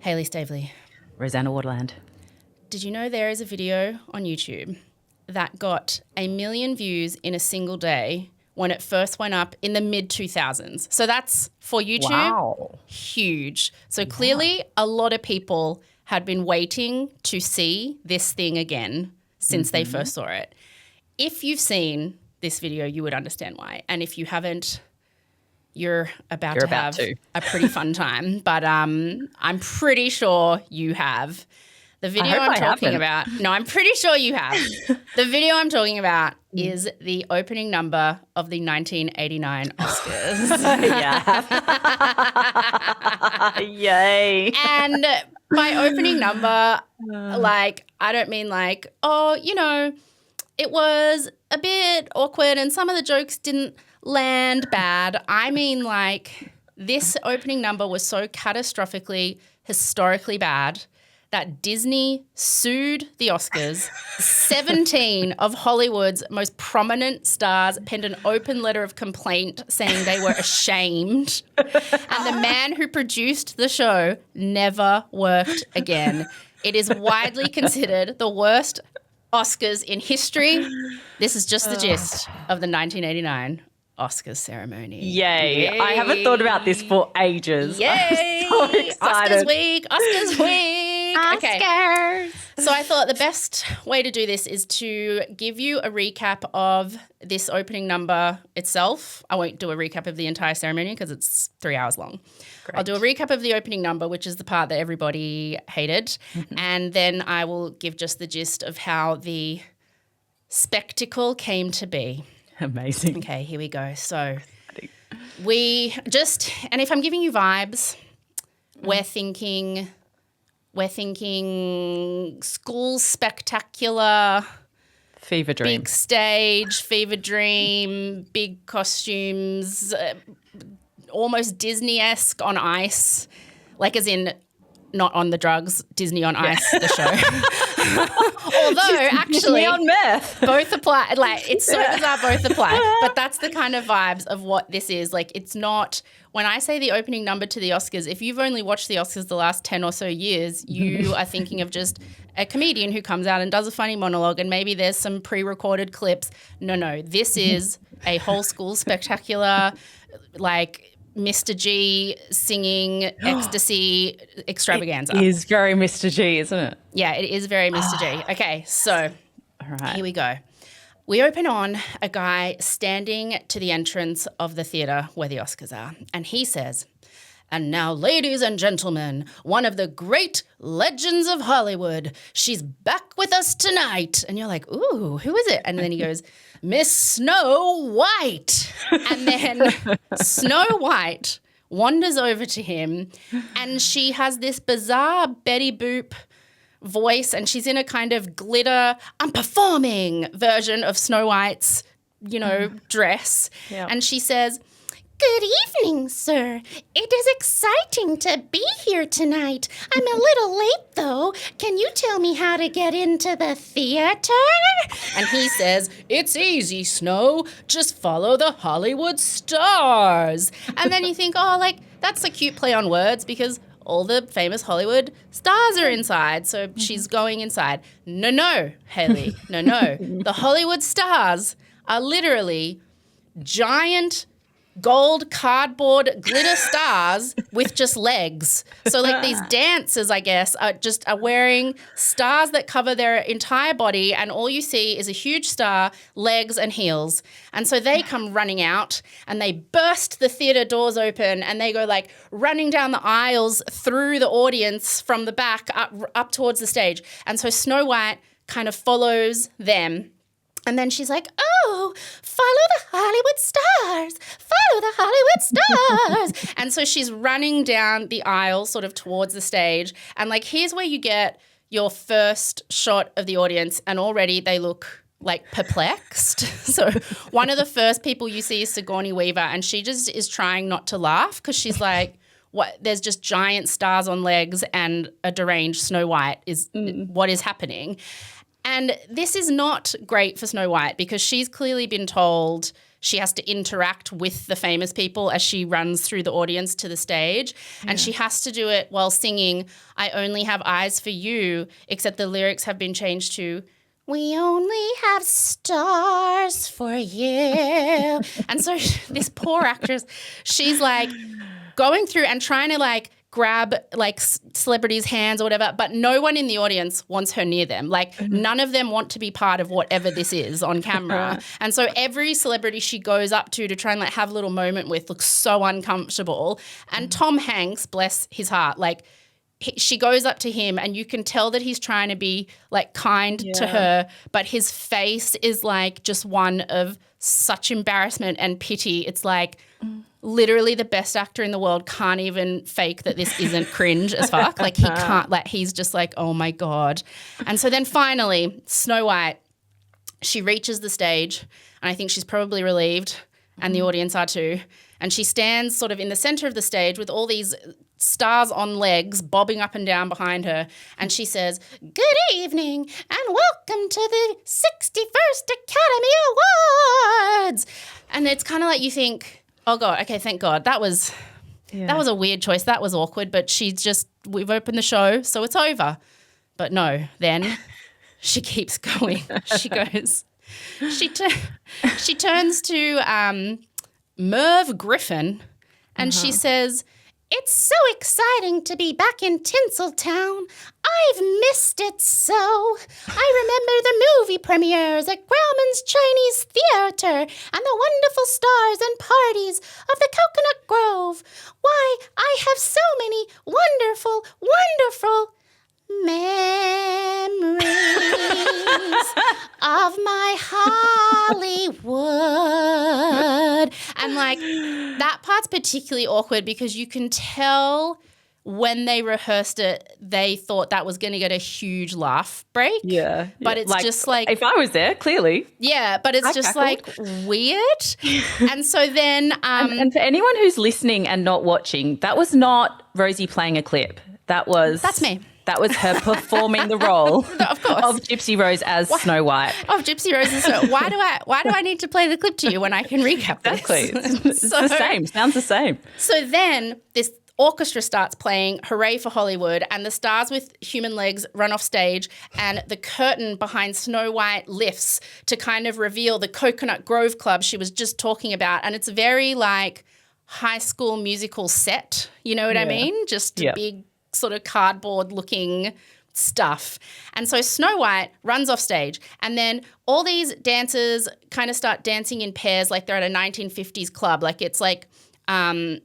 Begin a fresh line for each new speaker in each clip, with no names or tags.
Hayley Staveley.
Rosanna Waterland.
Did you know there is a video on YouTube that got 1 million views in a single day when it first went up in the mid-2000s? So that's, for YouTube,
Wow.
huge. So clearly a lot of people had been waiting to see this thing again since they first saw it. If you've seen this video, you would understand why. And if you haven't, you're about to have a pretty fun time. But I'm pretty sure you have. The video I'm talking about, no, I'm pretty sure you have. The video I'm talking about is the opening number of the 1989 Oscars.
Yeah. Yay.
And by opening number, like, I don't mean like, oh, you know, it was a bit awkward and some of the jokes didn't land bad. I mean, like, this opening number was so catastrophically, historically bad that Disney sued the Oscars. 17 of Hollywood's most prominent stars penned an open letter of complaint saying they were ashamed. And the man who produced the show never worked again. It is widely considered the worst Oscars in history. This is just the gist of the 1989 Oscars ceremony.
Yay. I haven't thought about this for ages.
Yay.
I'm so excited.
Oscars week. Oscars week. Okay.
Oscars.
So I thought the best way to do this is to give you a recap of this opening number itself. I won't do a recap of the entire ceremony because it's 3 hours long. Great. I'll do a recap of the opening number, which is the part that everybody hated. And then I will give just the gist of how the spectacle came to be.
Amazing.
Okay, here we go. So and if I'm giving you vibes, we're thinking school spectacular,
fever dream,
big stage, fever dream, big costumes, almost Disney-esque on ice, like as in not on the drugs, Disney on Ice, the show. Although actually
on meth.
Both apply. Like, it's so bizarre, both apply. But that's the kind of vibes of what this is. Like, it's not, when I say the opening number to the Oscars, if you've only watched the Oscars the last 10 or so years, you are thinking of just a comedian who comes out and does a funny monologue and maybe there's some pre-recorded clips. No, this is a whole school spectacular, like, Mr. G singing ecstasy extravaganza.
It is very Mr. G, isn't it?
Yeah, it is very Mr. G. Okay, so here we go. We open on a guy standing to the entrance of the theatre where the Oscars are, and he says, "And now, ladies and gentlemen, one of the great legends of Hollywood. She's back with us tonight." And you're like, ooh, who is it? And then he goes, "Miss Snow White." And then Snow White wanders over to him and she has this bizarre Betty Boop voice and she's in a kind of glitter, I'm performing version of Snow White's, dress. Yeah. And she says, "Good evening, sir. It is exciting to be here tonight. I'm a little late, though. Can you tell me how to get into the theater?" And he says, "It's easy, Snow. Just follow the Hollywood stars." And then you think, oh, like, that's a cute play on words because all the famous Hollywood stars are inside, so she's going inside. No, Hayley, no. The Hollywood stars are literally giant gold cardboard glitter stars with just legs. So like these dancers, I guess, are wearing stars that cover their entire body and all you see is a huge star, legs and heels. And so they come running out and they burst the theatre doors open and they go like running down the aisles through the audience from the back up towards the stage. And so Snow White kind of follows them. And then she's like, "Oh, follow the Hollywood stars, follow the Hollywood stars." And so she's running down the aisle sort of towards the stage. And like, here's where you get your first shot of the audience and already they look like perplexed. So one of the first people you see is Sigourney Weaver and she just is trying not to laugh because she's like, what? There's just giant stars on legs and a deranged Snow White is what is happening. And this is not great for Snow White because she's clearly been told she has to interact with the famous people as she runs through the audience to the stage. And she has to do it while singing I Only Have Eyes for You, except the lyrics have been changed to we only have stars for you. And so this poor actress, she's like going through and trying to like grab like celebrities' hands or whatever, but no one in the audience wants her near them. Like none of them want to be part of whatever this is on camera. And so every celebrity she goes up to try and like have a little moment with looks so uncomfortable. And Tom Hanks, bless his heart, like she goes up to him and you can tell that he's trying to be like kind to her, but his face is like just one of such embarrassment and pity. It's like literally the best actor in the world can't even fake that this isn't cringe as fuck. Like he can't, like he's just like, oh my God. And so then finally Snow White, she reaches the stage and I think she's probably relieved and the audience are too. And she stands sort of in the center of the stage with all these stars on legs bobbing up and down behind her. And she says, good evening and welcome to the 61st Academy Awards. And it's kind of like you think, oh God, okay, thank God. That was a weird choice. That was awkward, but we've opened the show, so it's over. But no, then she keeps going. She goes, she turns to Merv Griffin and she says, it's so exciting to be back in Tinseltown. I've missed it so. I remember the movie premieres at Grauman's Chinese Theatre and the wonderful stars and parties of the Coconut Grove. Why, I have so many wonderful, wonderful memories of my Hollywood. And like that part's particularly awkward because you can tell when they rehearsed it, they thought that was going to get a huge laugh break.
Yeah.
But it's
like,
just like,
if I was there, clearly.
Yeah, but it's just like weird. And so then.
And for anyone who's listening and not watching, that was not Rosie playing a clip. That's
me.
That was her performing the role
of course.
of Gypsy Rose as Snow White.
Of Gypsy Rose as Snow. Why do I need to play the clip to you when I can recap this?
Exactly. It's the same. Sounds the same.
So then this orchestra starts playing Hooray for Hollywood and the stars with human legs run off stage and the curtain behind Snow White lifts to kind of reveal the Coconut Grove Club she was just talking about. And it's very like High School Musical set. You know what I mean? Just a big sort of cardboard looking stuff. And so Snow White runs off stage and then all these dancers kind of start dancing in pairs like they're at a 1950s club. Like it's like the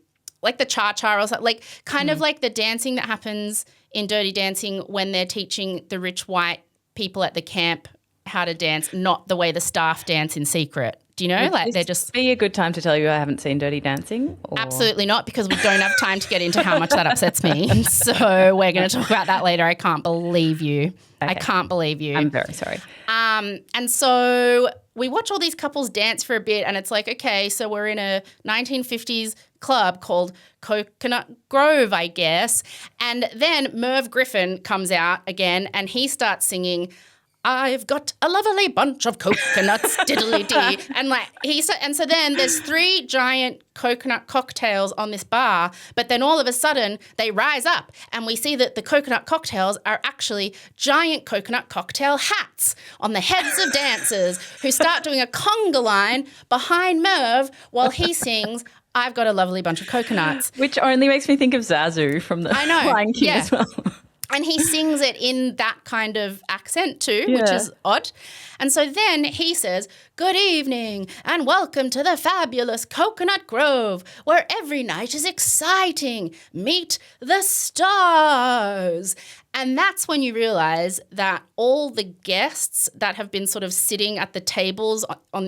cha-cha or something, like kind of like the dancing that happens in Dirty Dancing when they're teaching the rich white people at the camp how to dance, not the way the staff dance in secret. Do you know?
Would
they're just
be a good time to tell you I haven't seen Dirty Dancing? Or?
Absolutely not, because we don't have time to get into how much that upsets me. So we're going to talk about that later. I can't believe you. Okay. I can't believe you.
I'm very sorry.
And so we watch all these couples dance for a bit and it's like, okay, so we're in a 1950s club called Coconut Grove, I guess. And then Merv Griffin comes out again and he starts singing, I've got a lovely bunch of coconuts, diddly-dee. And so then there's 3 giant coconut cocktails on this bar, but then all of a sudden they rise up and we see that the coconut cocktails are actually giant coconut cocktail hats on the heads of dancers who start doing a conga line behind Merv while he sings, I've got a lovely bunch of coconuts.
Which only makes me think of Zazu from the Lion King as well.
And he sings it in that kind of accent too, which is odd. And so then he says, good evening and welcome to the fabulous Coconut Grove, where every night is exciting. Meet the stars. And that's when you realize that all the guests that have been sort of sitting at the tables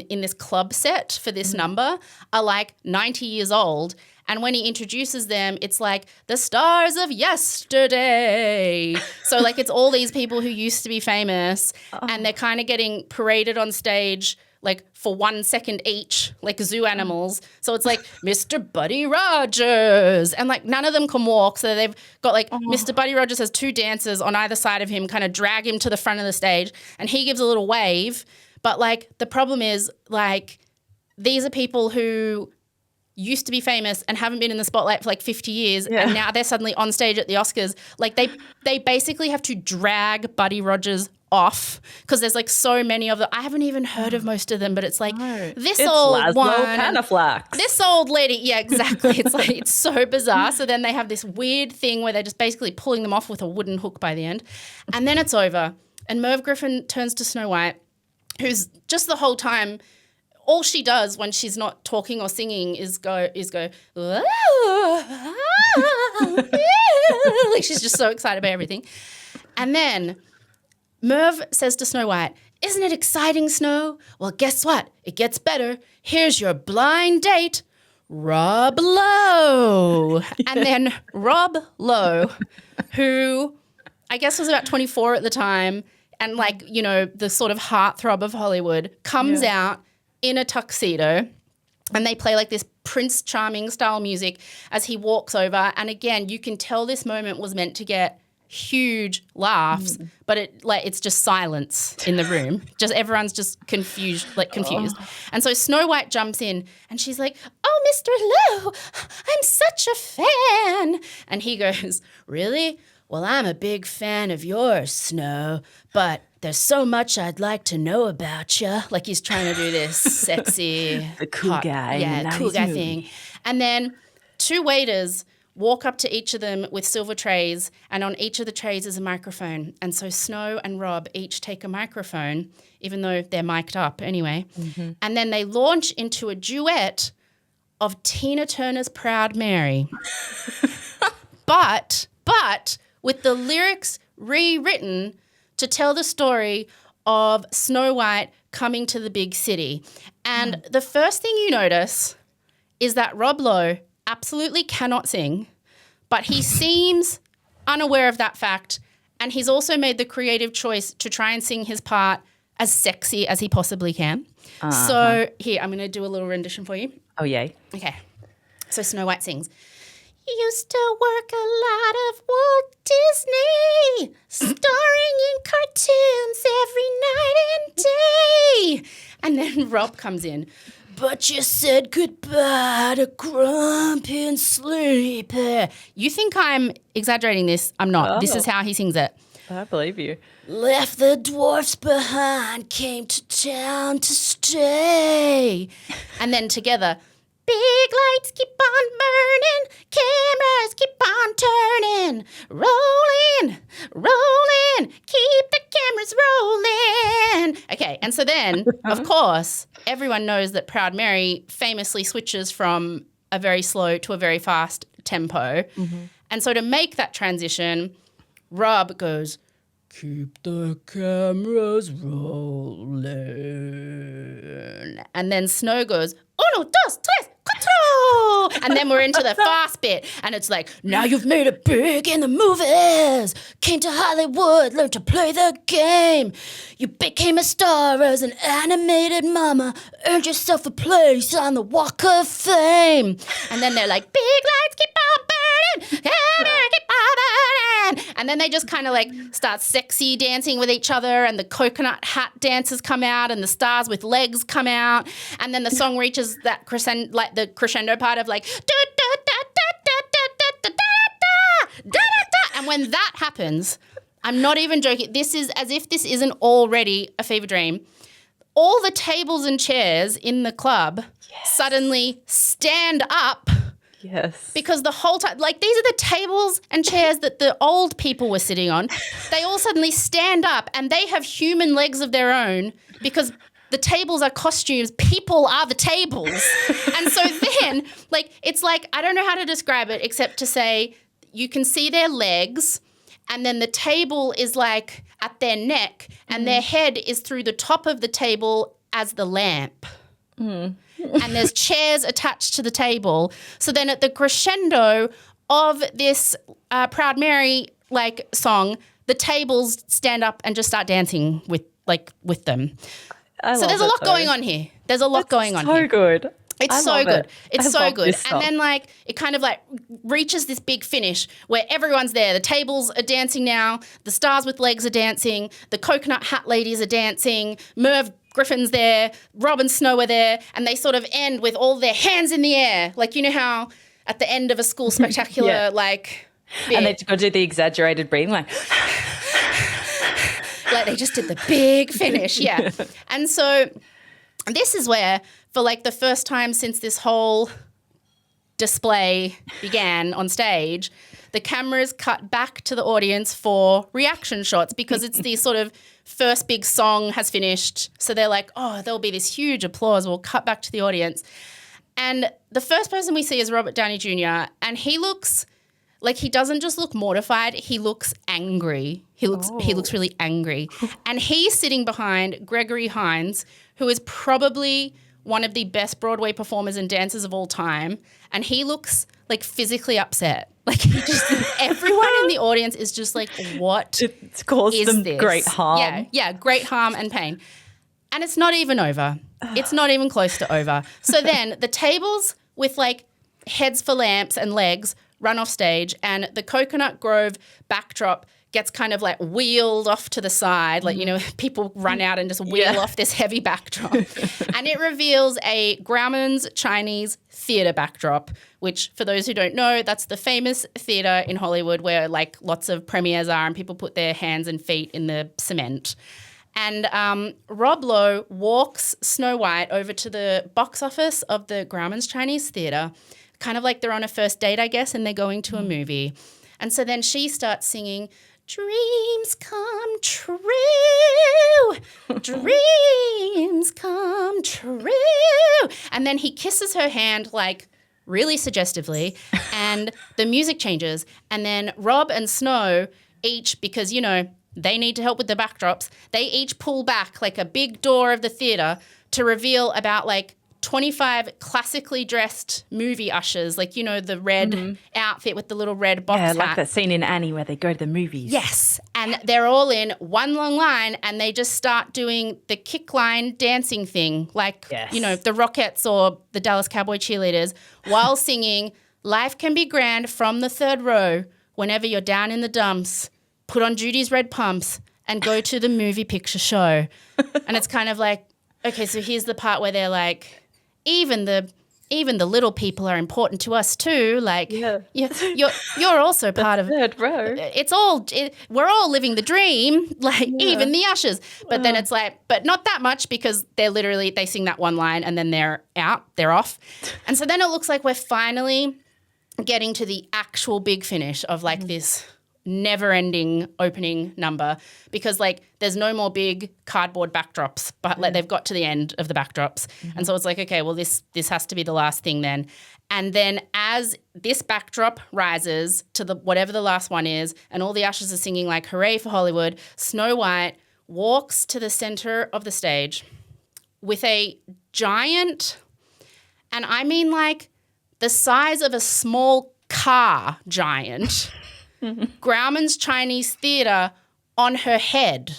in this club set for this number are like 90 years old. And when he introduces them, it's like the stars of yesterday. So like it's all these people who used to be famous and they're kind of getting paraded on stage like for 1 second each, like zoo animals. So it's like Mr. Buddy Rogers and like none of them can walk. So they've got like Mr. Buddy Rogers has 2 dancers on either side of him kind of drag him to the front of the stage and he gives a little wave. But like the problem is like these are people who used to be famous and haven't been in the spotlight for like 50 years and now they're suddenly on stage at the Oscars. Like they basically have to drag Buddy Rogers off because there's like so many of them. I haven't even heard of most of them, but it's like this old
Laszlo
one.
Panaflax.
This old lady. Yeah, exactly. It's like it's so bizarre. So then they have this weird thing where they're just basically pulling them off with a wooden hook by the end. And then it's over. And Merv Griffin turns to Snow White, who's just the whole time, all she does when she's not talking or singing is go, like she's just so excited about everything. And then Merv says to Snow White, "Isn't it exciting, Snow? Well, guess what? It gets better. Here's your blind date, Rob Lowe." And then Rob Lowe, who I guess was about 24 at the time and like, you know, the sort of heartthrob of Hollywood, comes out in a tuxedo and they play like this Prince Charming style music as he walks over. And again, you can tell this moment was meant to get huge laughs, but it's just silence in the room. Just everyone's just confused. And so Snow White jumps in and she's like, "Oh, Mr. Lowe, I'm such a fan." And he goes, "Really? Well, I'm a big fan of yours, Snow, but there's so much I'd like to know about you." Like he's trying to do this sexy,
the cool guy.
Yeah, cool guy thing. And then two waiters walk up to each of them with silver trays, and on each of the trays is a microphone. And so Snow and Rob each take a microphone, even though they're mic'd up anyway. Mm-hmm. And then they launch into a duet of Tina Turner's Proud Mary. but with the lyrics rewritten to tell the story of Snow White coming to the big city. And the first thing you notice is that Rob Lowe absolutely cannot sing, but he seems unaware of that fact, and he's also made the creative choice to try and sing his part as sexy as he possibly can. So here, I'm going to do a little rendition for you.
Oh, yay.
Okay. So Snow White sings, "Used to work a lot of Walt Disney, starring in cartoons every night and day." And then Rob comes in, "But you said goodbye to Grumpy and Sleepy." You think I'm exaggerating this? I'm not. This is how he sings it.
I believe you.
"Left the dwarfs behind, came to town to stay." And then together, "Big lights keep on burning, cameras keep on turning, rolling, keep the cameras rolling." Okay, and so then, of course, everyone knows that Proud Mary famously switches from a very slow to a very fast tempo. Mm-hmm. And so to make that transition, Rob goes, "Keep the cameras rolling." And then Snow goes, "Uno, dos, tres, cuatro." And then we're into the fast bit. And it's like, "Now you've made it big in the movies. Came to Hollywood, learned to play the game. You became a star as an animated mama. Earned yourself a place on the Walk of Fame." And then they're like, "Big lights keep on burning. Cameras keep on burning." And then they just kind of like start sexy dancing with each other, and the coconut hat dancers come out and the stars with legs come out. And then the song reaches that crescendo part of like, "Da, da, da, da, da, da, da, da, da, da, da." And when that happens, I'm not even joking. This is as if this isn't already a fever dream. All the tables and chairs in the club suddenly stand up.
Yes.
Because the whole time, like these are the tables and chairs that the old people were sitting on. They all suddenly stand up and they have human legs of their own because the tables are costumes. People are the tables. And so then, like, it's like, I don't know how to describe it except to say you can see their legs and then the table is like at their neck and their head is through the top of the table as the lamp. And there's chairs attached to the table. So then at the crescendo of this Proud Mary like song, the tables stand up and just start dancing with them. So there's a lot going on here. There's a lot going on here.
So good.
It's so good. It's so good. And then like it kind of like reaches this big finish where everyone's there. The tables are dancing now. The stars with legs are dancing. The coconut hat ladies are dancing. Merv Griffin's there, Rob and Snow are there, and they sort of end with all their hands in the air. Like, you know how at the end of a school spectacular, like... bit,
and they got to do the exaggerated breathing, like
they just did the big finish, yeah. And so this is where, for like the first time since this whole display began on stage, the cameras cut back to the audience for reaction shots, because it's the sort of first big song has finished. So they're like, oh, there'll be this huge applause. We'll cut back to the audience. And the first person we see is Robert Downey Jr. And he looks like, he doesn't just look mortified, he looks angry. He looks really angry. And he's sitting behind Gregory Hines, who is probably one of the best Broadway performers and dancers of all time. And he looks like physically upset. Like, he just, everyone in the audience is just like, what
it's caused
is
them
this?
great harm.
Yeah, great harm and pain. And it's not even over. It's not even close to over. So then the tables with like heads for lamps and legs run off stage, and the Coconut Grove backdrop gets kind of like wheeled off to the side. Like, you know, people run out and just wheel off this heavy backdrop. And it reveals a Grauman's Chinese theatre backdrop, which, for those who don't know, that's the famous theatre in Hollywood where like lots of premieres are and people put their hands and feet in the cement. And Rob Lowe walks Snow White over to the box office of the Grauman's Chinese Theatre, kind of like they're on a first date, I guess, and they're going to a movie. And so then she starts singing, dreams come true, dreams come true. And then he kisses her hand like really suggestively, and the music changes. And then Rob and Snow each, because, you know, they need to help with the backdrops, they each pull back like a big door of the theatre to reveal about like 25 classically dressed movie ushers, like, you know, the red outfit with the little red box hat.
Yeah, like that scene in Annie where they go to the movies.
Yes, and they're all in one long line, and they just start doing the kick line dancing thing, like, you know, the Rockettes or the Dallas Cowboy Cheerleaders, while singing, life can be grand from the third row whenever you're down in the dumps. Put on Judy's red pumps and go to the movie picture show. And it's kind of like, okay, so here's the part where they're like, even the little people are important to us too. Like, you're also part of
third row.
We're all living the dream. Like, even the ushers. But then it's like, but not that much, because they sing that one line and then they're out, they're off. And so then it looks like we're finally getting to the actual big finish of like this never-ending opening number, because like there's no more big cardboard backdrops, but like they've got to the end of the backdrops. And so it's like, okay, well this has to be the last thing then. And then as this backdrop rises to the whatever the last one is, and all the ushers are singing like hooray for Hollywood, Snow White walks to the center of the stage with a giant, and I mean like the size of a small car giant, Grauman's Chinese Theatre on her head.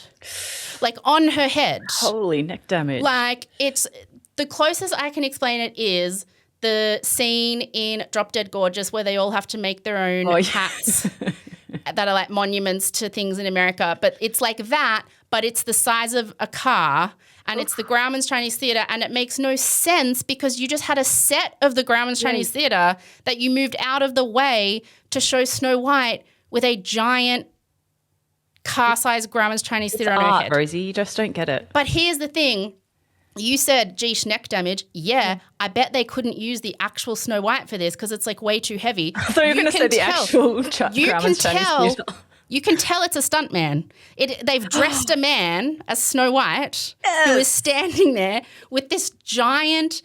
Like, on her head.
Holy neck damage.
Like, it's the closest I can explain it is the scene in Drop Dead Gorgeous where they all have to make their own hats that are like monuments to things in America. But it's like that, but it's the size of a car, and it's the Grauman's Chinese Theatre, and it makes no sense because you just had a set of the Grauman's Chinese Theatre that you moved out of the way to show Snow White with a giant car-sized Grauman's Chinese Theatre on her head.
Rosie, you just don't get it.
But here's the thing. You said, geesh, neck damage. Yeah, I bet they couldn't use the actual Snow White for this because it's like way too heavy.
I thought you were going to say the actual Grauman's Chinese Theatre.
You can tell it's a stuntman. They've dressed a man as Snow White who is standing there with this giant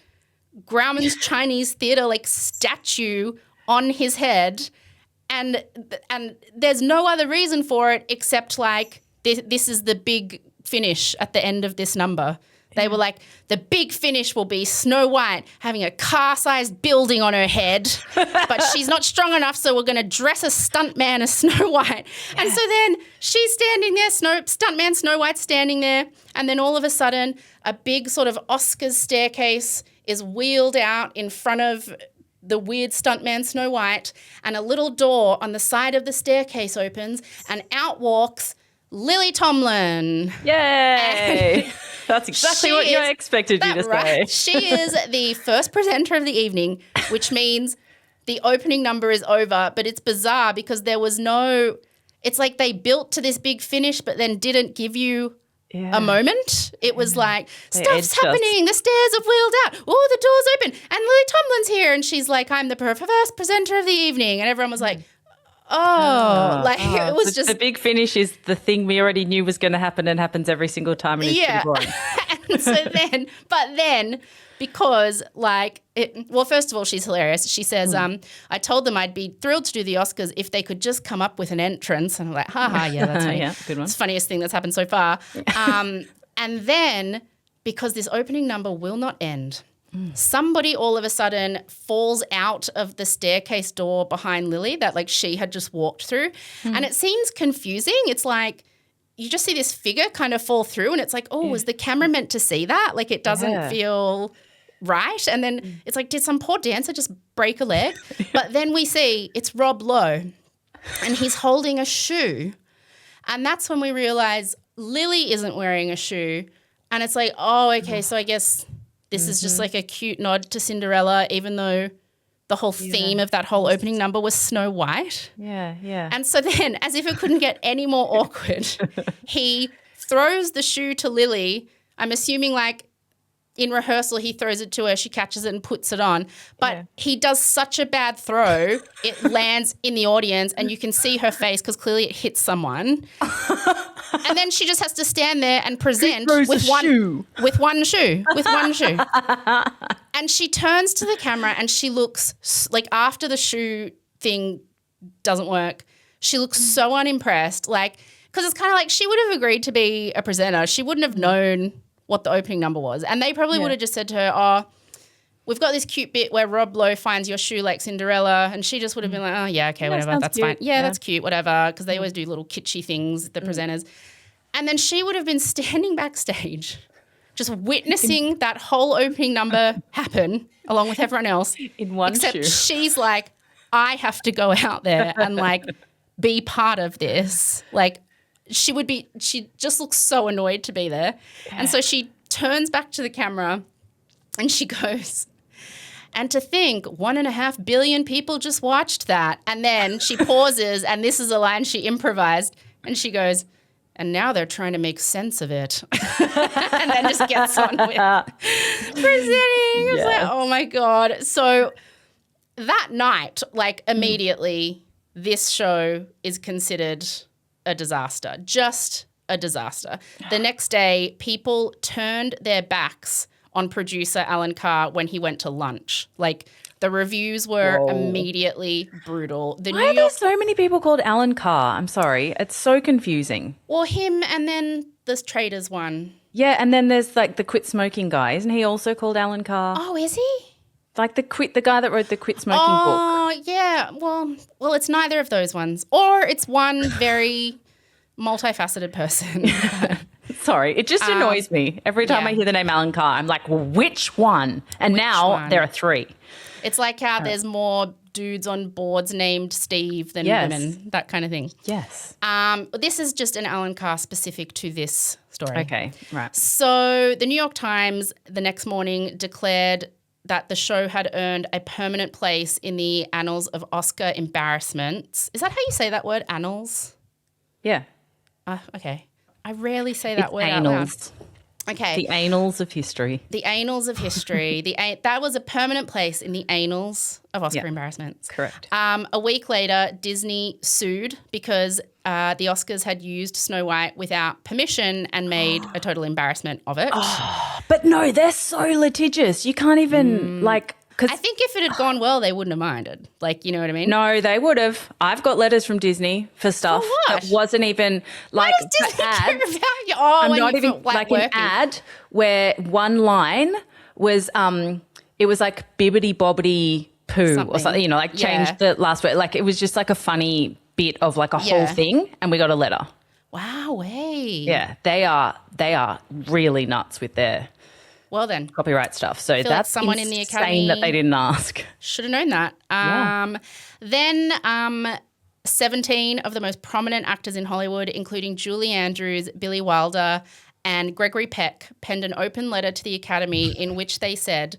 Grauman's Chinese Theatre like statue on his head. And there's no other reason for it except like this is the big finish at the end of this number. They were like, the big finish will be Snow White having a car-sized building on her head, but she's not strong enough, so we're going to dress a stuntman as Snow White. And so then she's standing there, stuntman Snow White's standing there, and then all of a sudden a big sort of Oscars staircase is wheeled out in front of the weird stuntman Snow White, and a little door on the side of the staircase opens, and out walks Lily Tomlin.
Yay! That's exactly what you expected you to say.
She is the first presenter of the evening, which means the opening number is over, but it's bizarre because there was no – it's like they built to this big finish but then didn't give you a moment. It was like, stuff's happening, the stairs have wheeled out, oh, the door's open, and Lily Tomlin's here, and she's like, I'm the first presenter of the evening, and everyone was like, it was just
the big finish is the thing we already knew was going to happen and happens every single time, and it's pretty boring.
And so then because first of all, she's hilarious. She says, I told them I'd be thrilled to do the Oscars if they could just come up with an entrance. And I'm like, yeah, that's me.
Yeah, good one.
It's the funniest thing that's happened so far. And then because this opening number will not end, somebody all of a sudden falls out of the staircase door behind Lily that she had just walked through. And it seems confusing. It's like you just see this figure kind of fall through and it's like, was the camera meant to see that? Like it doesn't feel right. And then it's like, did some poor dancer just break a leg? But then we see it's Rob Lowe and he's holding a shoe. And that's when we realize Lily isn't wearing a shoe. And it's like, okay, so I guess this is just like a cute nod to Cinderella, even though the whole theme of that whole opening number was Snow White.
Yeah, yeah.
And so then, as if it couldn't get any more awkward, he throws the shoe to Lily. I'm assuming in rehearsal he throws it to her, she catches it and puts it on. But he does such a bad throw, it lands in the audience and you can see her face because clearly it hits someone. And then she just has to stand there and present with one shoe. And she turns to the camera and she looks like after the shoe thing doesn't work, she looks so unimpressed. Because it's kind of like she would have agreed to be a presenter. She wouldn't have known what the opening number was. And they probably would have just said to her, we've got this cute bit where Rob Lowe finds your shoe like Cinderella. And she just would have been like, okay, whatever, that's cute. Fine. Yeah, that's cute, whatever. Because they always do little kitschy things, the presenters. And then she would have been standing backstage just witnessing that whole opening number happen along with everyone else.
In one shoe.
Except she's like, I have to go out there and be part of this. She just looks so annoyed to be there. And so she turns back to the camera and she goes, and to think 1.5 billion people just watched that. And then she pauses and this is a line she improvised and she goes, and now they're trying to make sense of it. And then just gets on with presenting. It's like, oh my God. So that night, immediately, this show is considered a disaster, just a disaster. The next day, people turned their backs on producer Alan Carr when he went to lunch. The reviews were immediately brutal.
Why are there so many people called Alan Carr? I'm sorry. It's so confusing.
Well, him and then the Traders one.
Yeah, and then there's the Quit Smoking guy. Isn't he also called Alan Carr?
Oh, is he?
The guy that wrote the Quit Smoking book.
Oh, yeah. Well, it's neither of those ones. Or it's one very multifaceted person.
Sorry, it just annoys me. Every time I hear the name Alan Carr, I'm like, well, which one? And now there are 3.
It's like how there's more dudes on boards named Steve than women, that kind of thing.
Yes.
This is just an Alan Carr specific to this story.
Okay, right.
So the New York Times the next morning declared that the show had earned a permanent place in the annals of Oscar embarrassments. Is that how you say that word, annals?
Yeah.
Okay. I rarely say that word out loud. Okay.
The annals of history.
The annals of history. That was a permanent place in the annals of Oscar embarrassments.
Correct.
A week later, Disney sued because the Oscars had used Snow White without permission and made a total embarrassment of it.
But no, they're so litigious. You can't even
I think if it had gone well, they wouldn't have minded. You know what I mean?
No, they would have. I've got letters from Disney for stuff that wasn't even
Why does Disney care about you?
I'm not even an ad where one line was it was bibbity bobbity poo or something, changed the last word. It was just a funny bit of a whole thing, and we got a letter.
Wow, hey.
Yeah, they are really nuts with their copyright stuff. So that's
someone in the Academy
that they didn't ask.
Should have known that. Then 17 of the most prominent actors in Hollywood, including Julie Andrews, Billy Wilder, and Gregory Peck penned an open letter to the Academy in which they said,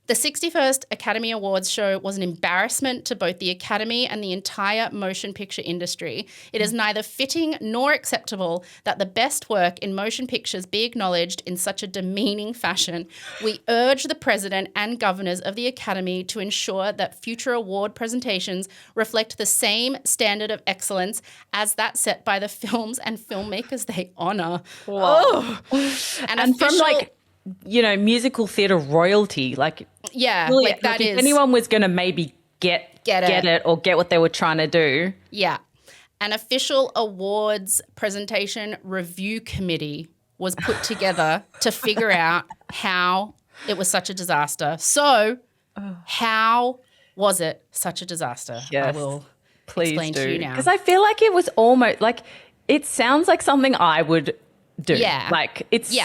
the 61st Academy Awards show was an embarrassment to both the Academy and the entire motion picture industry. It is neither fitting nor acceptable that the best work in motion pictures be acknowledged in such a demeaning fashion. We urge the president and governors of the Academy to ensure that future award presentations reflect the same standard of excellence as that set by the films and filmmakers they honor.
Wow. Oh. And from musical theatre royalty, really,
like that
if anyone was going to maybe get it or get what they were trying to do.
Yeah. An official awards presentation review committee was put together to figure out how it was such a disaster. So how was it such a disaster?
Yes.
I will
Please
explain
do.
to you now.
Because I feel like it was almost it sounds like something I would do.
Yeah.
It's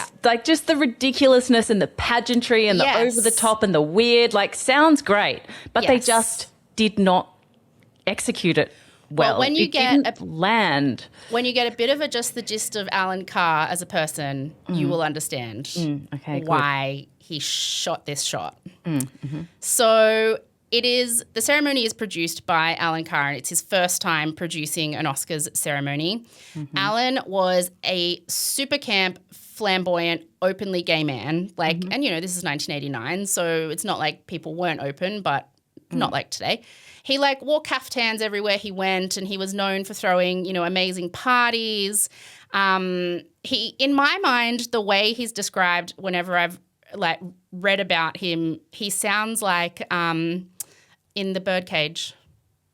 just the ridiculousness and the pageantry and the over the top and the weird, sounds great, but they just did not execute it well.
When you
didn't land.
When you get a bit of just the gist of Alan Carr as a person, you will understand why he shot this shot. Mm-hmm. So the ceremony is produced by Alan Carr, and it's his first time producing an Oscars ceremony. Mm-hmm. Alan was a super camp, flamboyant, openly gay man. And this is 1989, so it's not like people weren't open, but not like today. He wore caftans everywhere he went, and he was known for throwing, amazing parties. He, in my mind, the way he's described whenever I've read about him, he sounds like in The Birdcage.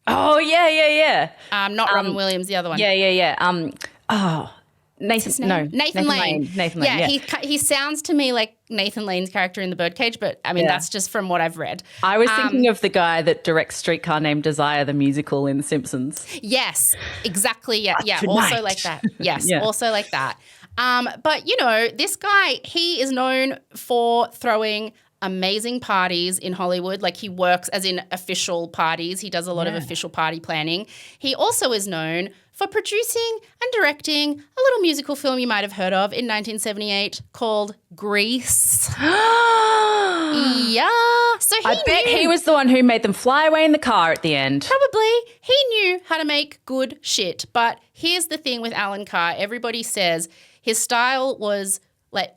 Oh, yeah.
Not Robin Williams, the other one.
Yeah. Nathan Lane. Nathan Lane.
Yeah, he sounds to me like Nathan Lane's character in The Birdcage, but I mean that's just from what I've read.
I was thinking of the guy that directs Streetcar Named Desire, the musical in The Simpsons.
Yes, exactly. Yeah,
Tonight.
Also like that. Yes, also like that. But this guy, he is known for throwing amazing parties in Hollywood. He works as in official parties. He does a lot of official party planning. He also is known for producing and directing a little musical film you might have heard of in 1978 called Grease. Yeah. So
I bet he was the one who made them fly away in the car at the end.
Probably. He knew how to make good shit. But here's the thing with Alan Carr. Everybody says his style was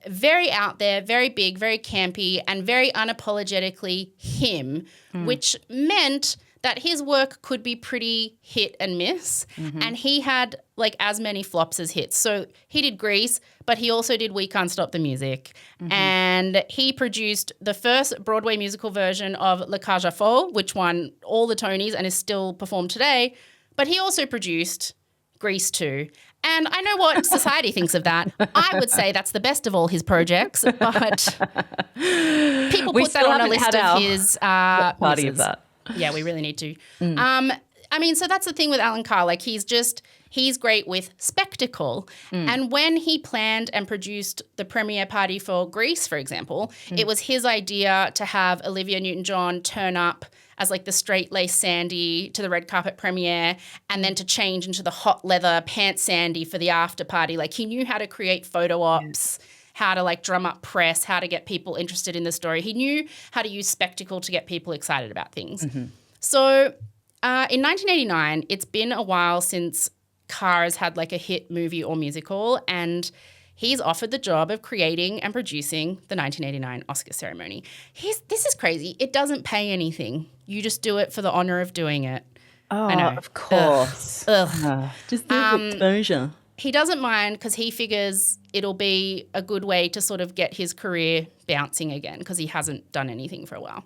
very out there, very big, very campy, and very unapologetically him, which meant that his work could be pretty hit and miss. Mm-hmm. And he had as many flops as hits. So he did Grease, but he also did We Can't Stop the Music. Mm-hmm. And he produced the first Broadway musical version of La Cage aux Folles, which won all the Tonys and is still performed today. But he also produced Grease 2. And I know what society thinks of that. I would say that's the best of all his projects, but people put that on a list of his
party of that.
Yeah, we really need to. So that's the thing with Alan Carr. He's great with spectacle. And when he planned and produced the premiere party for Grease, for example, it was his idea to have Olivia Newton-John turn up as the straight-laced Sandy to the red carpet premiere, and then to change into the hot leather pants Sandy for the after party. He knew how to create photo ops, how to drum up press, how to get people interested in the story. He knew how to use spectacle to get people excited about things. Mm-hmm. So in 1989, it's been a while since Carr has had a hit movie or musical, and he's offered the job of creating and producing the 1989 Oscar ceremony. This is crazy. It doesn't pay anything. You just do it for the honor of doing it.
Oh, I know. Of course.
Ugh.
Just the exposure.
He doesn't mind because he figures it'll be a good way to sort of get his career bouncing again because he hasn't done anything for a while.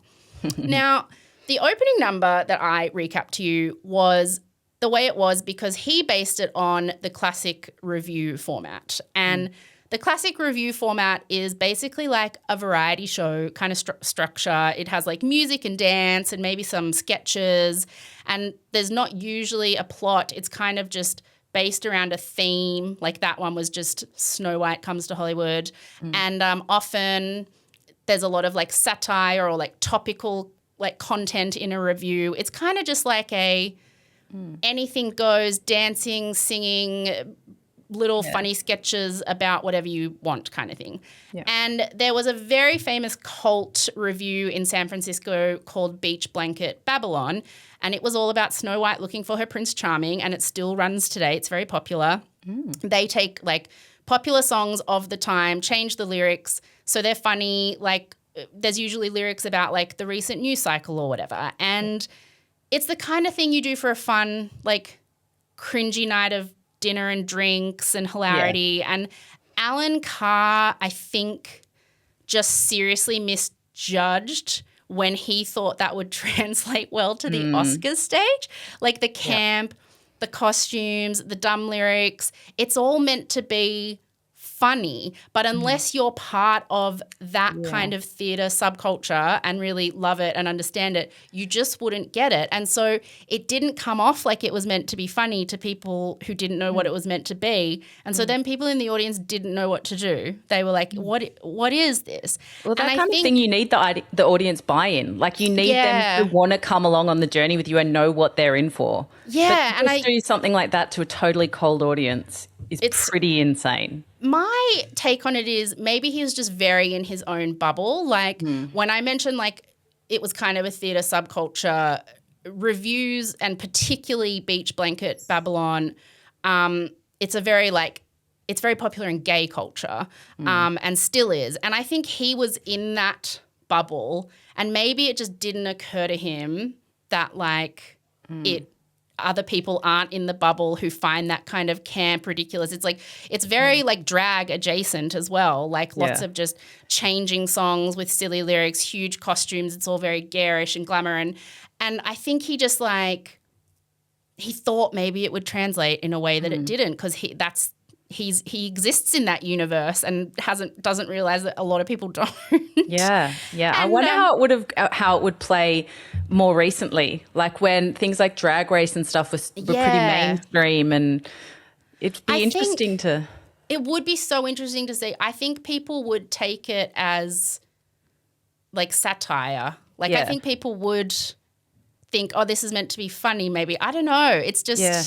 Now, the opening number that I recapped to you was the way it was because he based it on the classic review format. And the classic review format is basically like a variety show kind of structure. It has music and dance and maybe some sketches, and there's not usually a plot. It's kind of just based around a theme. That one was just Snow White Comes to Hollywood. And often there's a lot of satire or topical content in a review. It's kind of just a anything goes, dancing, singing, little funny sketches about whatever you want kind of thing. Yeah. And there was a very famous cult review in San Francisco called Beach Blanket Babylon, and it was all about Snow White looking for her Prince Charming, and it still runs today. It's very popular. They take like popular songs of the time, change the lyrics so they're funny. Like there's usually lyrics about like the recent news cycle or whatever. And it's the kind of thing you do for a fun, like cringy night of dinner and drinks and hilarity. Yeah. And Alan Carr, I think, just seriously misjudged when he thought that would translate well to the Oscars stage. Like the camp, the costumes, the dumb lyrics, it's all meant to be funny, but unless you're part of that kind of theatre subculture and really love it and understand it, you just wouldn't get it. And so it didn't come off like it was meant to be funny to people who didn't know what it was meant to be. And so then people in the audience didn't know what to do. They were like, what is this?
Well, that kind of thing, you need the audience buy-in. Like you need them to want to come along on the journey with you and know what they're in for.
Yeah.
But to do something like that to a totally cold audience it's pretty insane.
My take on it is maybe he was just very in his own bubble. Like when I mentioned like it was kind of a theatre subculture, reviews and particularly Beach Blanket Babylon, it's very popular in gay culture and still is. And I think he was in that bubble and maybe it just didn't occur to him that like other people aren't in the bubble who find that kind of camp ridiculous. It's like it's very like drag adjacent as well, like lots of just changing songs with silly lyrics, huge costumes. It's all very garish and glamour. And I think he just like he thought maybe it would translate in a way that it didn't because he exists in that universe and doesn't realize that a lot of people don't.
Yeah. And, I wonder how it would play more recently, like when things like Drag Race and stuff were pretty mainstream, and it'd be interesting to.
It would be so interesting to see. I think people would take it as like satire. Like I think people would think, oh, this is meant to be funny. Maybe I don't know. It's just. Yeah.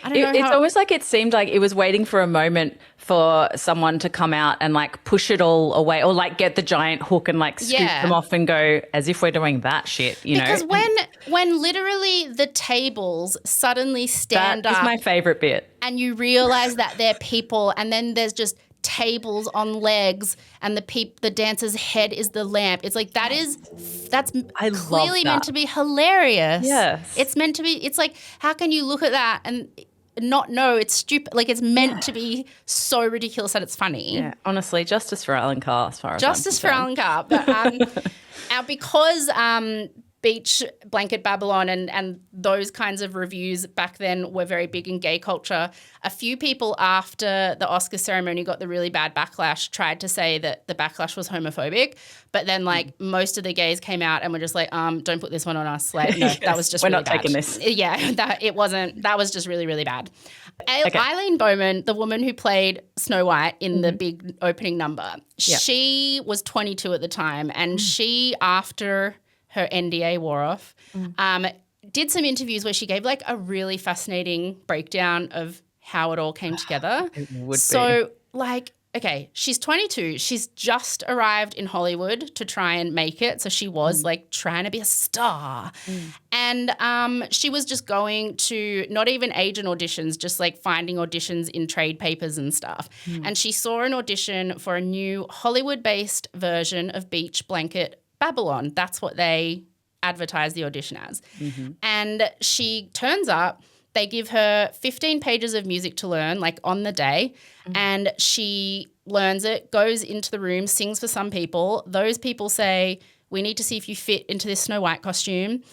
It's almost like it seemed like it was waiting for a moment for someone to come out and like push it all away or like get the giant hook and like scoop them off and go as if we're doing that shit, you know?
Because when literally the tables suddenly stand up.
That is my favorite bit.
And you realize that they're people and then there's just tables on legs and the dancer's head is the lamp. It's like that's clearly meant to be hilarious.
Yes.
It's meant to be. It's like how can you look at that and not know it's stupid? Like it's meant to be so ridiculous that it's funny.
Yeah, honestly, justice for Alan Carr as far as
justice for Alan Carr. But because Beach Blanket Babylon and those kinds of reviews back then were very big in gay culture. A few people after the Oscar ceremony got the really bad backlash tried to say that the backlash was homophobic, but then like most of the gays came out and were just like, don't put this one on us. Like, no, that was just
we're
really
not taking this.
Yeah, that was just really, really bad. Okay. Eileen Bowman, the woman who played Snow White in the big opening number, she was 22 at the time, and she, after her NDA wore off, did some interviews where she gave like a really fascinating breakdown of how it all came together.
It would
be. Like, okay, she's 22. She's just arrived in Hollywood to try and make it. So she was like trying to be a star. And she was just going to not even agent auditions, just like finding auditions in trade papers and stuff. And she saw an audition for a new Hollywood-based version of Beach Blanket Babylon. That's what they advertise the audition as. And she turns up. They give her 15 pages of music to learn, like on the day, and she learns it, goes into the room, sings for some people. Those people say, we need to see if you fit into this Snow White costume,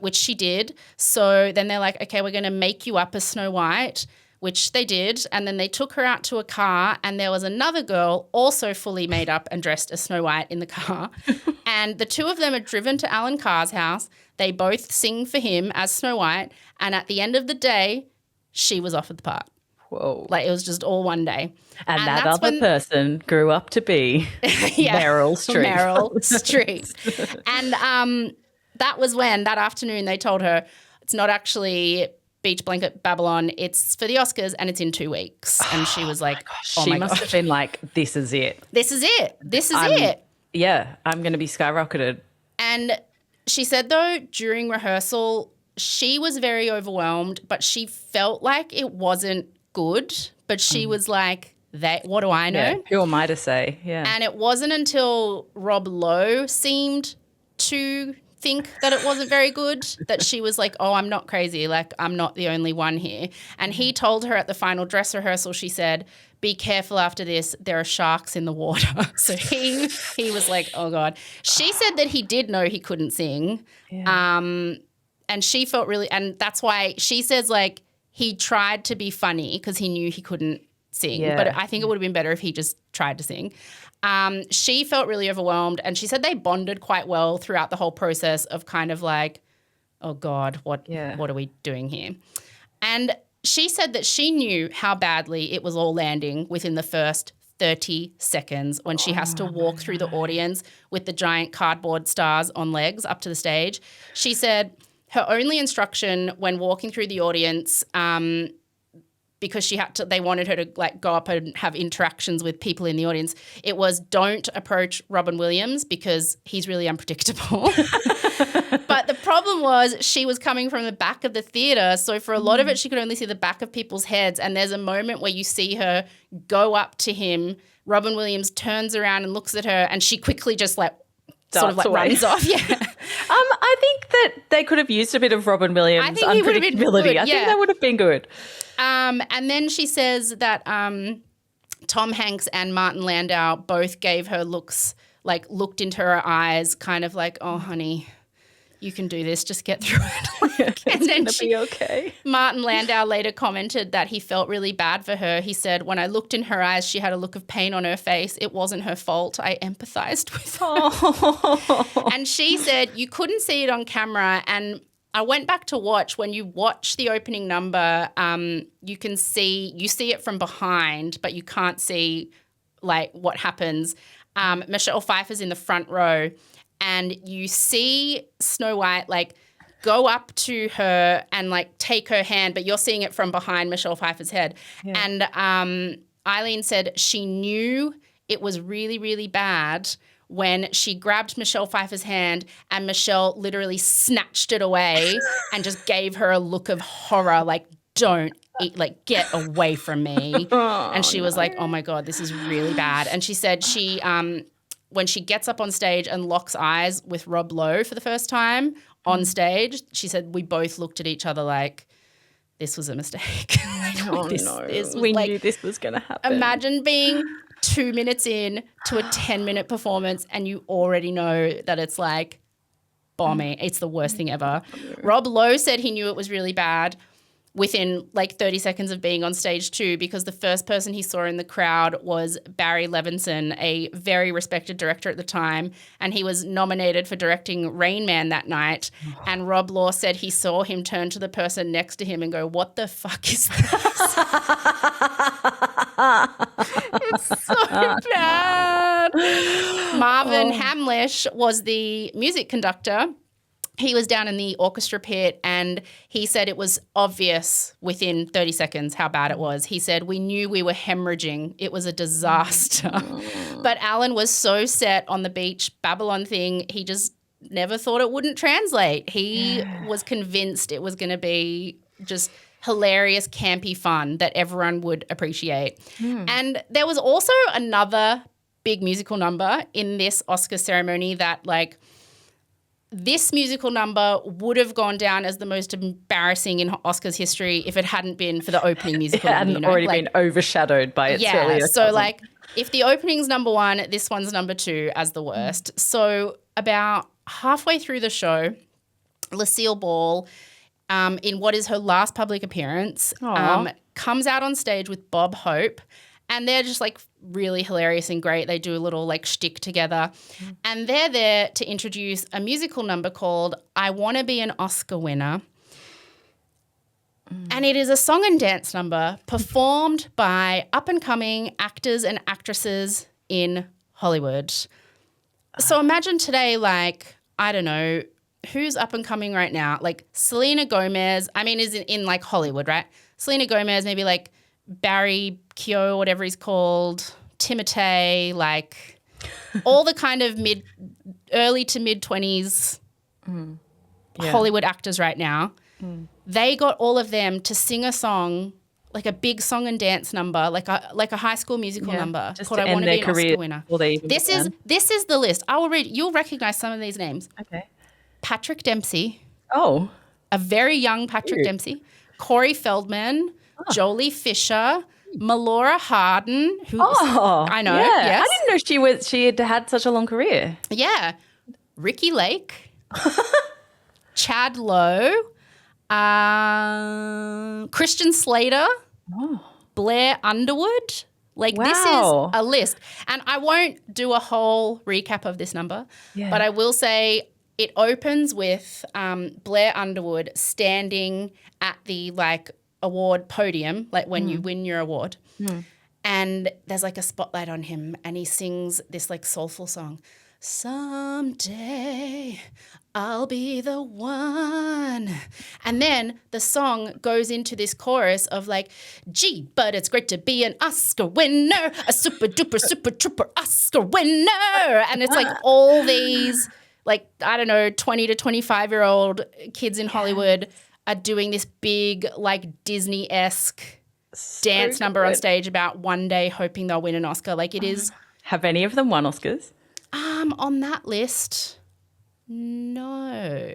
which she did. So then they're like, okay, we're going to make you up as Snow White, which they did, and then they took her out to a car, and there was another girl also fully made up and dressed as Snow White in the car. And the two of them are driven to Alan Carr's house. They both sing for him as Snow White, and at the end of the day, she was offered the part.
Whoa.
Like it was just all one day.
And that other person grew up to be Meryl Streep.
Meryl Streep. And that was when, that afternoon, they told her it's not actually Beach Blanket Babylon. It's for the Oscars and it's in 2 weeks. And she was like,
she must have been like, this is it.
This is it. This is it.
Yeah, I'm going to be skyrocketed.
And she said, though, during rehearsal, she was very overwhelmed, but she felt like it wasn't good. But she was like, what do I know?
Yeah, who am I to say? Yeah.
And it wasn't until Rob Lowe seemed to think that it wasn't very good that she was like, oh, I'm not crazy. Like, I'm not the only one here. And he told her at the final dress rehearsal, she said, be careful after this. There are sharks in the water. So he was like, oh, God. She said that he did know he couldn't sing. Yeah. And she felt really – and that's why she says, like, he tried to be funny because he knew he couldn't sing. Yeah. But I think it would have been better if he just tried to sing. She felt really overwhelmed, and she said they bonded quite well throughout the whole process of kind of like, oh, God, what are we doing here? And she said that she knew how badly it was all landing within the first 30 seconds when she has to walk through the audience with the giant cardboard stars on legs up to the stage. She said her only instruction when walking through the audience, because they wanted her to like go up and have interactions with people in the audience, it was don't approach Robin Williams because he's really unpredictable. But the problem was she was coming from the back of the theatre, so for a lot of it she could only see the back of people's heads, and there's a moment where you see her go up to him, Robin Williams turns around and looks at her, and she quickly just like sort of like runs off. Yeah.
I think that they could have used a bit of Robin Williams' unpredictability. I think that would have been good.
And then she says that Tom Hanks and Martin Landau both gave her looks, like looked into her eyes, kind of like, oh, honey, you can do this. Just get through it.
And then be okay.
Martin Landau later commented that he felt really bad for her. He said, when I looked in her eyes, she had a look of pain on her face. It wasn't her fault. I empathized with her. Oh. And she said you couldn't see it on camera, and I went back to watch. When you watch the opening number, you see it from behind, but you can't see like what happens. Michelle Pfeiffer's in the front row, and you see Snow White like go up to her and like take her hand, but you're seeing it from behind Michelle Pfeiffer's head. Yeah. And Eileen said she knew it was really, really bad when she grabbed Michelle Pfeiffer's hand and Michelle literally snatched it away and just gave her a look of horror, like, don't eat, like, get away from me. And she was like, oh, my God, this is really bad. And she said she when she gets up on stage and locks eyes with Rob Lowe for the first time on stage, she said we both looked at each other like, this was a mistake.
We knew this was going to happen.
Imagine being 2 minutes in to a 10-minute performance and you already know that it's like bombing. It's the worst thing ever. Rob Lowe said he knew it was really bad within like 30 seconds of being on stage too, because the first person he saw in the crowd was Barry Levinson, a very respected director at the time, and he was nominated for directing Rain Man that night. And Rob Lowe said he saw him turn to the person next to him and go, what the fuck is this? It's so bad. Marvin Hamlish was the music conductor. He was down in the orchestra pit and he said it was obvious within 30 seconds how bad it was. He said, we knew we were hemorrhaging. It was a disaster. But Alan was so set on the Beach Babylon thing, he just never thought it wouldn't translate. He was convinced it was going to be just hilarious, campy fun that everyone would appreciate. And there was also another big musical number in this Oscar ceremony that, like, this musical number would have gone down as the most embarrassing in Oscars history if it hadn't been for the opening musical number.
It hadn't already been overshadowed by its earlier
so cousin. Like, if the opening's number one, this one's number two as the worst. So about halfway through the show, Lucille Ball, in what is her last public appearance, comes out on stage with Bob Hope, and they're just like really hilarious and great. They do a little like shtick together, and they're there to introduce a musical number called I Want to Be an Oscar Winner. And it is a song and dance number performed by up-and-coming actors and actresses in Hollywood. So imagine today, like, I don't know, who's up and coming right now? Like Selena Gomez, I mean, is in like Hollywood, right? Selena Gomez, maybe like Barry Keogh, whatever he's called, Timothée, like all the kind of early to mid 20s Hollywood actors right now. They got all of them to sing a song, like a big song and dance number, like a High School Musical number called "I Want to Be an Oscar Winner." This is the list. I will read. You'll recognize some of these names.
Okay.
Patrick Dempsey.
Oh.
A very young Patrick Dempsey. Corey Feldman. Jolie Fisher. Melora Hardin. I know.
Yeah.
Yes.
I didn't know she had such a long career.
Yeah. Ricky Lake. Chad Lowe. Christian Slater. Blair Underwood. Like this is a list. And I won't do a whole recap of this number, but I will say it opens with Blair Underwood standing at the like award podium, like when you win your award. And there's like a spotlight on him and he sings this like soulful song. Someday I'll be the one. And then the song goes into this chorus of like, gee, but it's great to be an Oscar winner, a super duper, super trooper Oscar winner. And it's like all these, like, I don't know, 20 to 25-year-old kids in Hollywood are doing this big, like Disney-esque dance number on stage about one day hoping they'll win an Oscar. Like it is.
Have any of them won Oscars?
On that list, no.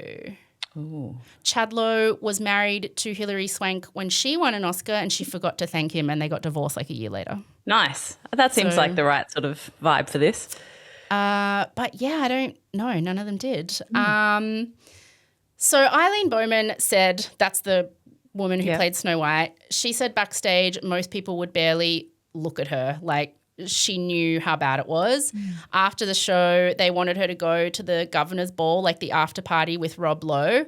Ooh.
Chad Lowe was married to Hilary Swank when she won an Oscar and she forgot to thank him and they got divorced like a year later.
Nice. That seems like the right sort of vibe for this.
But yeah, I don't know. None of them did. So Eileen Bowman said, that's the woman who played Snow White. She said backstage most people would barely look at her. Like she knew how bad it was. After the show, they wanted her to go to the governor's ball, like the after party with Rob Lowe.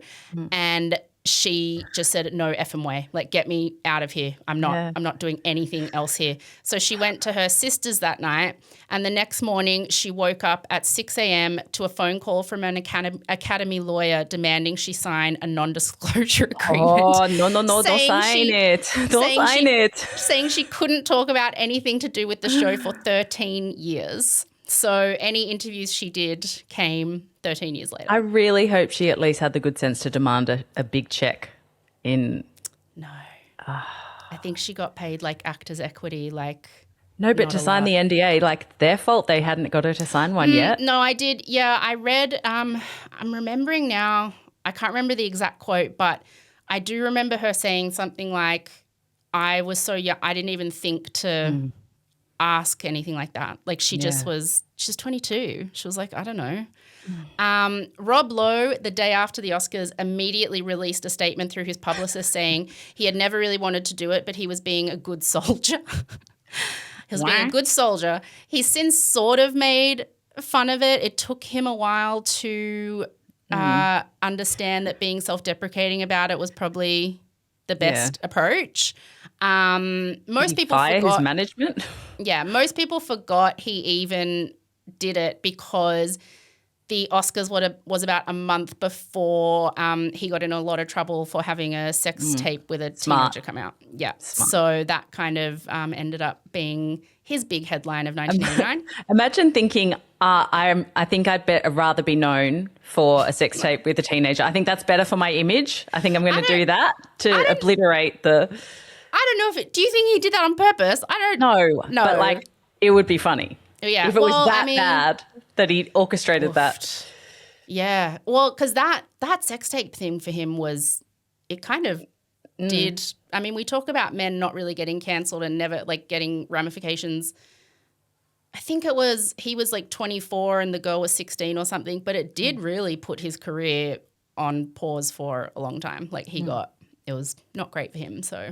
And she just said, no effing way. Like, get me out of here. I'm not doing anything else here. So she went to her sister's that night. And the next morning she woke up at 6 a.m. to a phone call from an academy lawyer demanding she sign a non-disclosure agreement.
Oh, no, don't sign it. Don't sign it.
Saying she couldn't talk about anything to do with the show for 13 years. So any interviews she did came 13 years later.
I really hope she at least had the good sense to demand a big check in.
No. I think she got paid like actors' equity, like.
No, but to sign the NDA, like their fault they hadn't got her to sign one yet.
No, I did. Yeah, I read, I'm remembering now, I can't remember the exact quote, but I do remember her saying something like, I was so young, I didn't even think to ask anything like that. Like she just was, she's 22. She was like, I don't know. Rob Lowe, the day after the Oscars, immediately released a statement through his publicist saying he had never really wanted to do it, but he was being a good soldier. He was being a good soldier. He's since sort of made fun of it. It took him a while to understand that being self-deprecating about it was probably the best approach. Most people forgot
his management.
Yeah, most people forgot he even did it because the Oscars was about a month before he got in a lot of trouble for having a sex tape with a teenager come out. Yeah, so that kind of ended up being his big headline of 1989.
Imagine thinking, I think I'd rather be known for a sex tape with a teenager. I think that's better for my image. I think I'm going to do that to obliterate the.
I don't know do you think he did that on purpose? I don't know. No,
but like it would be funny.
Yeah,
if it was bad that he orchestrated that.
Yeah, well, because that sex tape thing for him was, it kind of did. I mean, we talk about men not really getting cancelled and never like getting ramifications. I think he was like 24 and the girl was 16 or something, but it did really put his career on pause for a long time. Like it was not great for him. So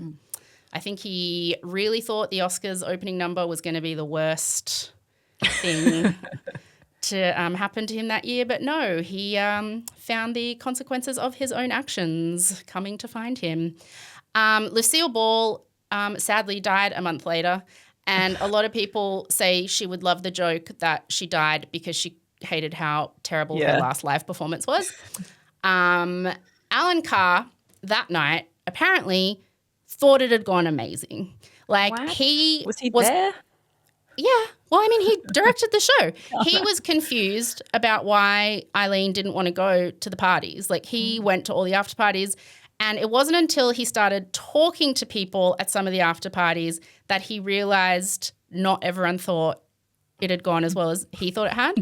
I think he really thought the Oscars opening number was going to be the worst thing to happen to him that year. But no, he found the consequences of his own actions coming to find him. Lucille Ball sadly died a month later, and a lot of people say she would love the joke that she died because she hated how terrible her last live performance was. Alan Carr that night apparently thought it had gone amazing. Like
what?
he
was there?
Yeah. Well, I mean, he directed the show. He was confused about why Eileen didn't want to go to the parties. Like he went to all the after parties, and it wasn't until he started talking to people at some of the after parties that he realized not everyone thought it had gone as well as he thought it had.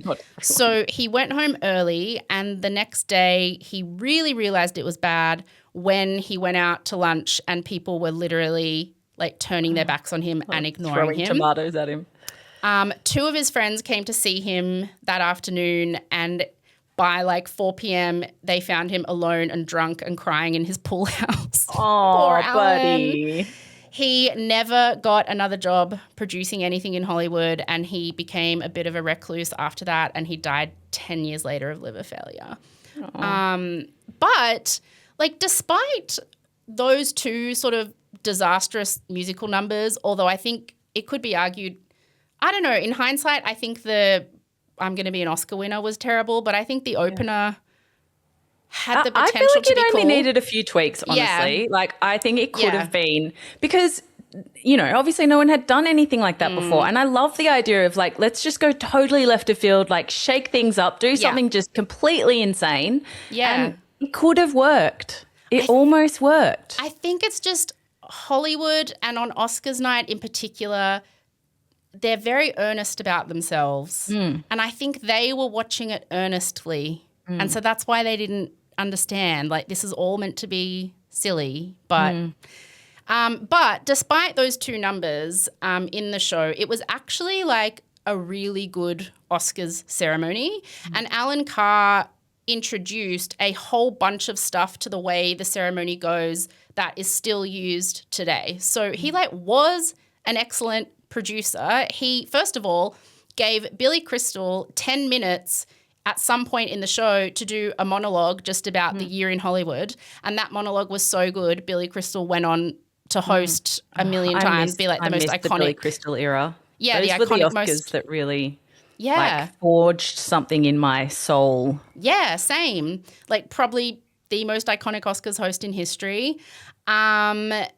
So he went home early, and the next day he really realized it was bad when he went out to lunch and people were literally like turning their backs on him and ignoring
throwing
him.
tomatoes at him.
2 of his friends came to see him that afternoon, and by like 4 p.m. they found him alone and drunk and crying in his pool house.
Oh, buddy.
He never got another job producing anything in Hollywood, and he became a bit of a recluse after that, and he died 10 years later of liver failure. But like despite those 2 sort of disastrous musical numbers, although I think it could be argued, I don't know, in hindsight, I think the I'm going to be an Oscar winner was terrible, but I think the opener had the potential to be cool.
I feel like it only needed a few tweaks, honestly. Yeah. Like I think it could have been because, you know, obviously no one had done anything like that before. And I love the idea of like, let's just go totally left of field, like shake things up, do something just completely insane.
Yeah.
And it could have worked. It almost worked.
I think it's just Hollywood, and on Oscars night in particular, they're very earnest about themselves. And I think they were watching it earnestly. And so that's why they didn't understand. Like, this is all meant to be silly. But despite those 2 numbers in the show, it was actually like a really good Oscars ceremony. And Alan Carr introduced a whole bunch of stuff to the way the ceremony goes that is still used today. So he like was an excellent producer. He, first of all, gave Billy Crystal 10 minutes at some point in the show to do a monologue just about the year in Hollywood. And that monologue was so good, Billy Crystal went on to host a million times, be like the most iconic.
The Billy Crystal era.
Yeah,
those
the
were
iconic
the Oscars that really like, forged something in my soul.
Yeah, same. Like probably the most iconic Oscars host in history. Alan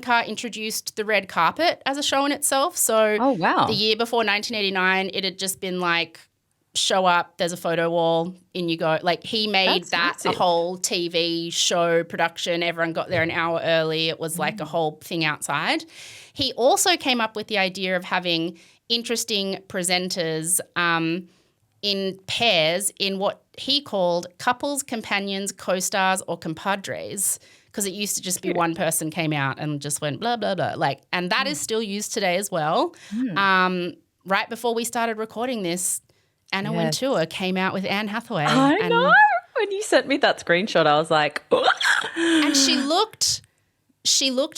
Carr introduced the red carpet as a show in itself. So the year before 1989, it had just been like, show up, there's a photo wall, in you go. Like he made a whole TV show production. Everyone got there an hour early. It was like a whole thing outside. He also came up with the idea of having interesting presenters in pairs in what he called couples, companions, co-stars, or compadres, because it used to just be one person came out and just went blah, blah, blah. Like, and that is still used today as well. Right before we started recording this, Anna Wintour came out with Anne Hathaway.
I know. When you sent me that screenshot, I was like,
and she looked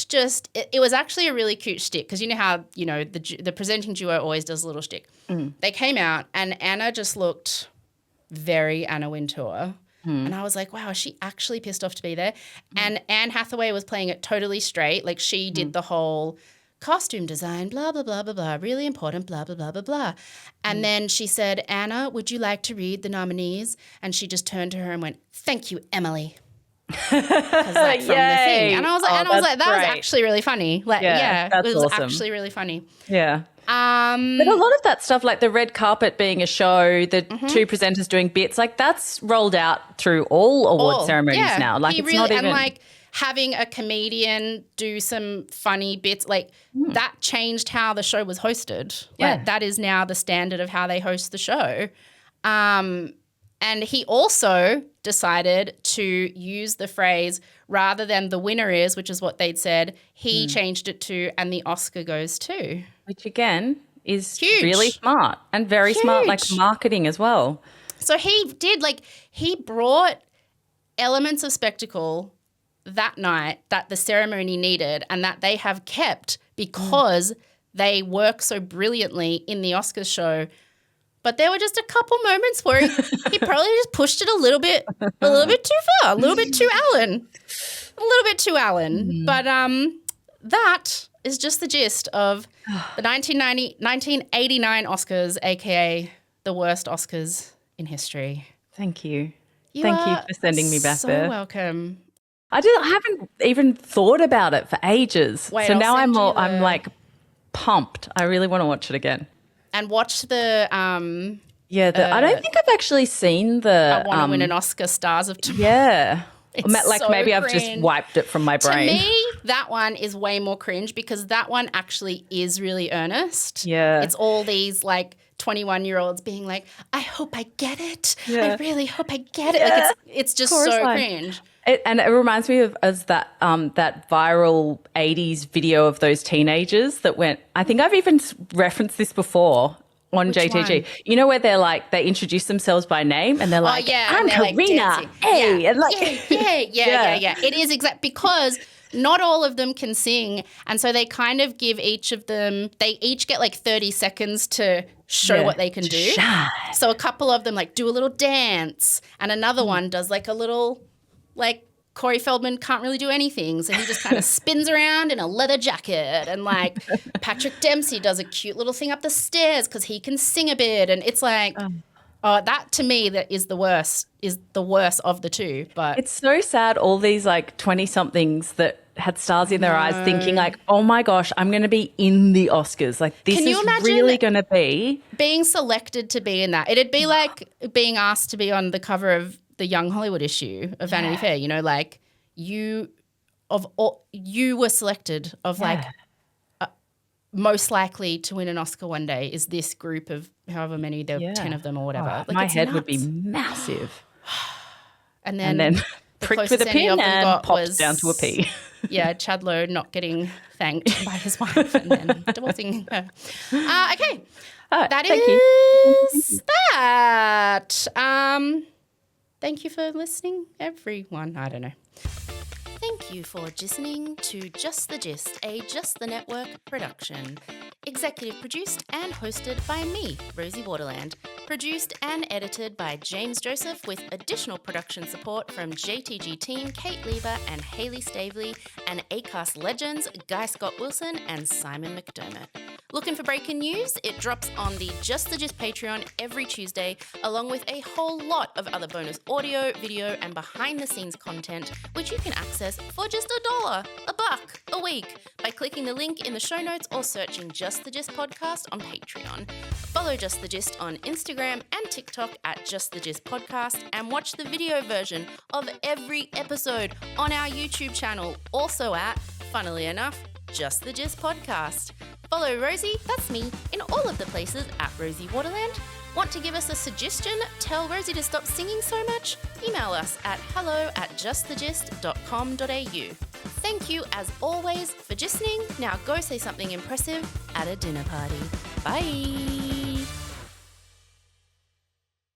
just, it was actually a really cute shtick, because you know how, you know, the presenting duo always does a little shtick. They came out and Anna just looked very Anna Wintour. And I was like, wow, is she actually pissed off to be there? And Anne Hathaway was playing it totally straight. Like she did the whole costume design, blah, blah, blah, blah, blah, really important, blah, blah, blah, blah, blah. And then she said, Anna, would you like to read the nominees? And she just turned to her and went, thank you, Emily. Like, from the thing. And I was like, that was actually really funny. Like, it was awesome. Actually really funny.
Yeah. But a lot of that stuff, like the red carpet being a show, the 2 presenters doing bits, like that's rolled out through all award ceremonies now. Like it's not even...
And like having a comedian do some funny bits, like that changed how the show was hosted. Like that is now the standard of how they host the show. And he also decided to use the phrase, rather than the winner is, which is what they'd said, he changed it to, and the Oscar goes to.
Which again is really smart and very smart, like marketing as well.
So he brought elements of spectacle that night that the ceremony needed and that they have kept because they work so brilliantly in the Oscars show. But there were just a couple moments where he probably just pushed it a little bit too far, a little bit too Alan. But that is just the gist of the 1989 Oscars, aka the worst Oscars in history.
Thank you. Thank you for sending me back there.
So welcome.
I haven't even thought about it for ages.
Wait,
so now I'm like pumped. I really want to watch it again.
And watch the
I don't think I've actually seen the
I Want to Win an Oscar Stars of Tomorrow.
Yeah.
Like so
maybe
cringe.
I've just wiped it from my brain.
To me, that one is way more cringe because that one actually is really earnest.
Yeah.
It's all these like 21-year-olds being like, I hope I get it. I really hope I get it. Like it's just so cringe.
And it reminds me of that viral 80s video of those teenagers that went, I think I've even referenced this before on
Which
JTG.
one?
You know where they're like, they introduce themselves by name and they're like, I'm Karina.
Like
hey. And like,
yeah. It is because not all of them can sing. And so they kind of give each of them, they each get like 30 seconds to show what they can do.
Shine.
So a couple of them like do a little dance and another one does like a little like Corey Feldman can't really do anything. So he just kind of spins around in a leather jacket and like Patrick Dempsey does a cute little thing up the stairs because he can sing a bit. And it's like, that to me that is the worst of the two. But
it's so sad all these like 20-somethings that had stars in their eyes thinking like, oh my gosh, I'm going to be in the Oscars. Like this is really going to be.
Being selected to be in that. It'd be like being asked to be on the cover of the Young Hollywood issue of Vanity Fair, you know, like you were selected of like most likely to win an Oscar one day is this group of however many, there were 10 of them or whatever. Like,
my head would be massive.
And then
pricked with a pin and popped down to a P.
Yeah, Chad Lowe not getting thanked by his wife and then divorcing her. Okay. That is that. Thank you for listening, everyone. I don't know. Thank you for listening to Just the Gist, a Just the Network production. Executive produced and hosted by me, Rosie Waterland. Produced and edited by James Joseph with additional production support from JTG team Kate Lever and Hayley Stavely and Acast legends Guy Scott Wilson and Simon McDermott. Looking for breaking news? It drops on the Just the Gist Patreon every Tuesday, along with a whole lot of other bonus audio, video, and behind-the-scenes content, which you can access for just $1, $1 a week by clicking the link in the show notes or searching Just the Gist Podcast on Patreon. Follow Just the Gist on Instagram and TikTok at Just the Gist Podcast and watch the video version of every episode on our YouTube channel, also at, funnily enough, Just the Gist Podcast. Follow Rosie, that's me, in all of the places at Rosie Waterland. Want to give us a suggestion? Tell Rosie to stop singing so much? Email us at hello@justthegist.com.au. Thank you, as always, for listening. Now go say something impressive at a dinner party. Bye.